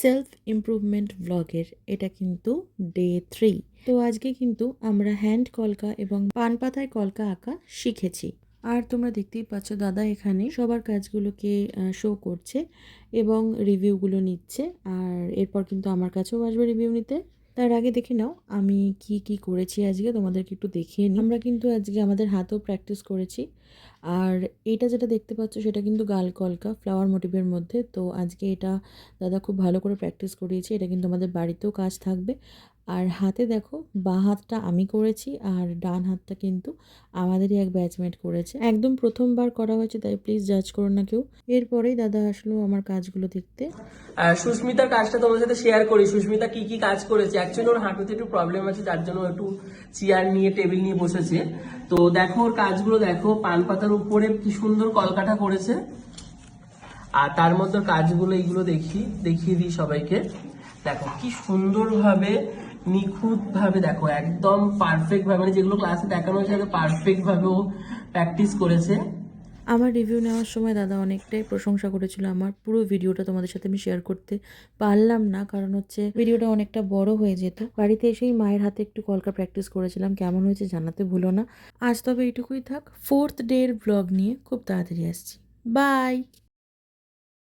Self improvement ব্লগের এটা কিন্তু ডে 3। তো আজকে কিন্তু আমরা হ্যান্ড কলকা এবং পান পাতায় কলকা আঁকা শিখেছি। আর তোমরা দেখতেই পাচ্ছ দাদা এখানে সবার কাজগুলোকে শো করছে এবং রিভিউগুলো নিচ্ছে। আর এরপর কিন্তু আমার কাছেও আসবে রিভিউ নিতে। তার আগে দেখে নাও আমি কি কি করেছি আজকে, তোমাদেরকে একটু দেখিয়ে নিই। আমরা কিন্তু আজকে আমাদের হাতেও প্র্যাকটিস করেছি। আর এটা যেটা দেখতে পাচ্ছ সেটা কিন্তু গাল কলকা ফ্লাওয়ার মোটিভের মধ্যে। তো আজকে এটা দাদা খুব ভালো করে প্র্যাকটিস করিয়েছে। এটা কিন্তু আমাদের বাড়িতেও কাজ থাকবে। আর হাতে দেখো বাঁ হাতটা আমি করেছি আর ডান হাতটা কিন্তু আমাদেরই এক ব্যাচমেট করেছে। একদম প্রথমবার করা হয়েছে, তাই প্লিজ জাজ করো না কেউ। এরপরেই দাদা আসলো আমার কাজগুলো দেখতে। সুস্মিতার কাজটা তোমার সাথে শেয়ার করি। সুস্মিতা কি কি কাজ করেছে। অ্যাকচুয়ালি ওর হাঁটুতে একটু প্রবলেম আছে, যার জন্য একটু চেয়ার নিয়ে টেবিল নিয়ে বসেছে। তো দেখো ওর কাজগুলো দেখো, পান পাতার উপরে কি সুন্দর কলকাটা করেছে। আর তার মধ্যে কাজগুলো এইগুলো দেখিয়ে দিই সবাইকে। দেখো কি সুন্দরভাবে নিখুঁত ভাবে দেখো, একদম পারফেক্ট ভাবে, মানে যেগুলো ক্লাসে দেখানো হয়েছে পারফেক্ট ভাবে ও প্র্যাকটিস করেছে। আমার রিভিউ নেওয়ার সময় দাদা অনেকটাই প্রশংসা করেছিল। আমার পুরো ভিডিওটা তোমাদের সাথে আমি শেয়ার করতে পারলাম না, কারণ হচ্ছে ভিডিওটা অনেকটা বড় হয়ে যেত। বাড়িতে এসেই মায়ের হাতে একটু কলকা প্র্যাকটিস করেছিলাম, কেমন হয়েছে জানাতে ভুলো না। আজ তবে এইটুকুই থাক। 4th ডে এর ব্লগ নিয়ে খুব তাড়াতাড়ি আসছি। বাই।